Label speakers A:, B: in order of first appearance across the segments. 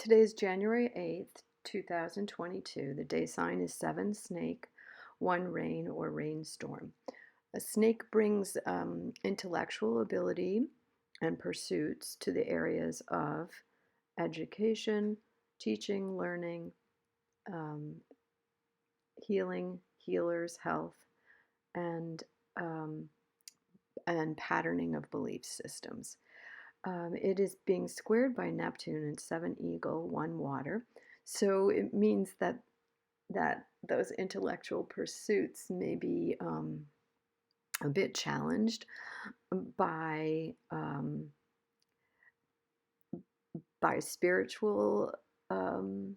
A: Today is January 8th, 2022. The day sign is 7 snake, 1 rain or rainstorm. A snake brings intellectual ability and pursuits to the areas of education, teaching, learning, um, healing, healers, health, and um, and patterning of belief systems. It is being squared by Neptune and 7 eagle, 1 water. So it means that those intellectual pursuits may be a bit challenged by spiritual um,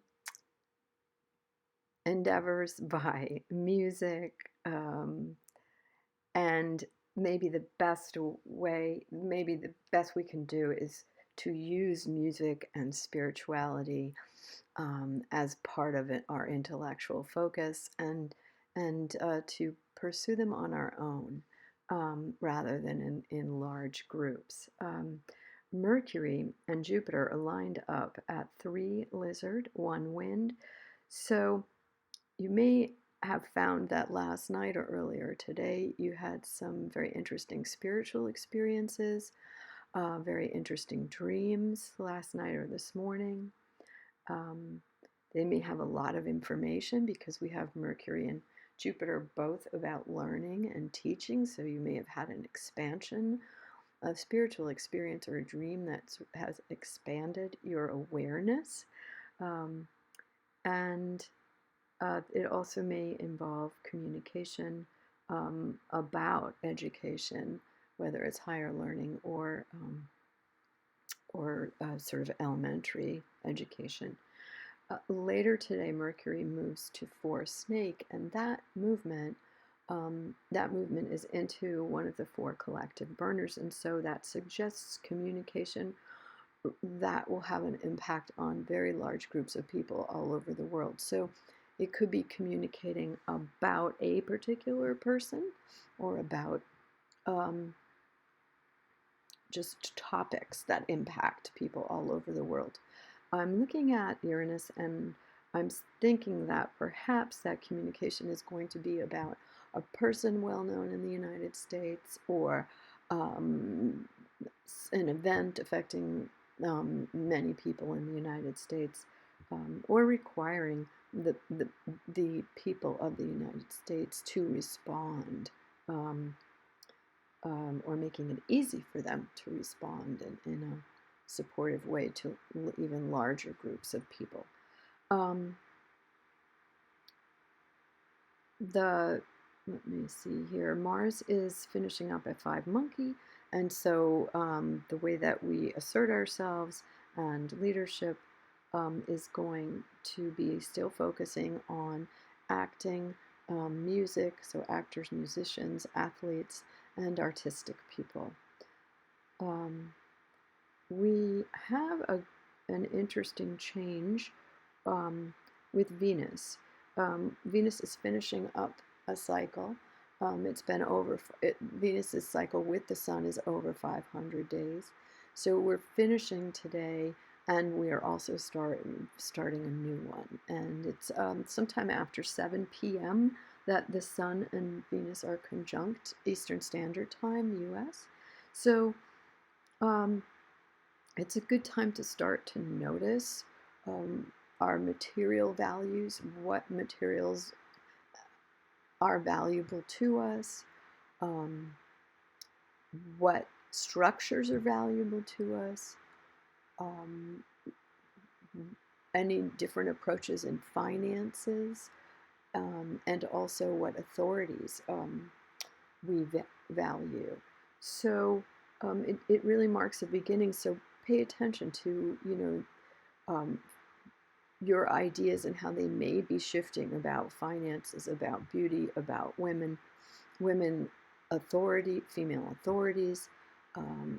A: endeavors, by music, and maybe the best we can do is to use music and spirituality as part of our intellectual focus, and to pursue them on our own rather than in large groups. Mercury and Jupiter are lined up at 3 lizard, 1 wind. So you may have found that last night or earlier today you had some very interesting spiritual experiences, very interesting dreams last night or this morning. Um, they may have a lot of information because we have Mercury and Jupiter both about learning and teaching, so you may have had an expansion of spiritual experience or a dream that has expanded your awareness. Um, and it also may involve communication about education, whether it's higher learning or sort of elementary education. Later today, Mercury moves to 4 snake, and that movement is into one of the 4 collective burners, and so that suggests communication that will have an impact on very large groups of people all over the world. So it could be communicating about a particular person or about just topics that impact people all over the world. I'm looking at Uranus and I'm thinking that perhaps that communication is going to be about a person well known in the United States, or an event affecting many people in the United States, or requiring the people of the United States to respond. Or making it easy for them to respond in a supportive way to even larger groups of people. Let me see here, Mars is finishing up at 5 monkey, and so the way that we assert ourselves and leadership is going to be still focusing on acting, music, so actors, musicians, athletes, and artistic people. We have an interesting change with Venus. Venus is finishing up a cycle. It's been Venus's cycle with the sun is over 500 days. So we're finishing today, and we are also starting a new one. And it's sometime after 7 p.m. that the sun and Venus are conjunct, Eastern Standard Time, U.S. So it's a good time to start to notice our material values, what materials are valuable to us, what structures are valuable to us, any different approaches in finances, and also what authorities we value. So it really marks a beginning. So pay attention to your ideas and how they may be shifting about finances, about beauty, about women authority, female authorities,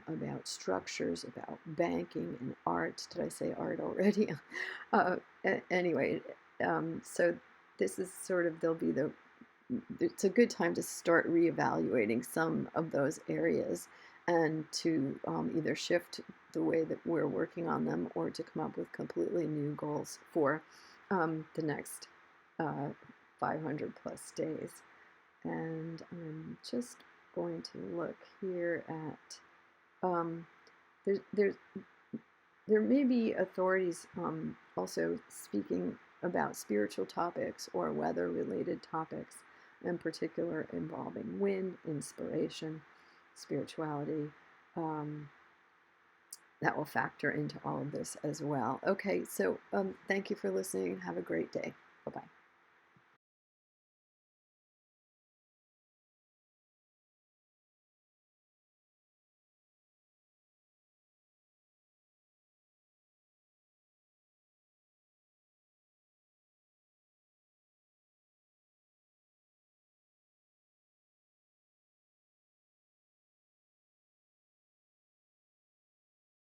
A: about structures, about banking and art. Did I say art already? Anyway, so this is sort of, it's a good time to start reevaluating some of those areas and to either shift the way that we're working on them or to come up with completely new goals for the next 500 plus days. And I'm just going to look here at there's, there's there may be authorities also speaking about spiritual topics or weather-related topics, in particular involving wind, inspiration, spirituality. Um, that will factor into all of this as well. Okay, so thank you for listening. Have a great day. Bye-bye.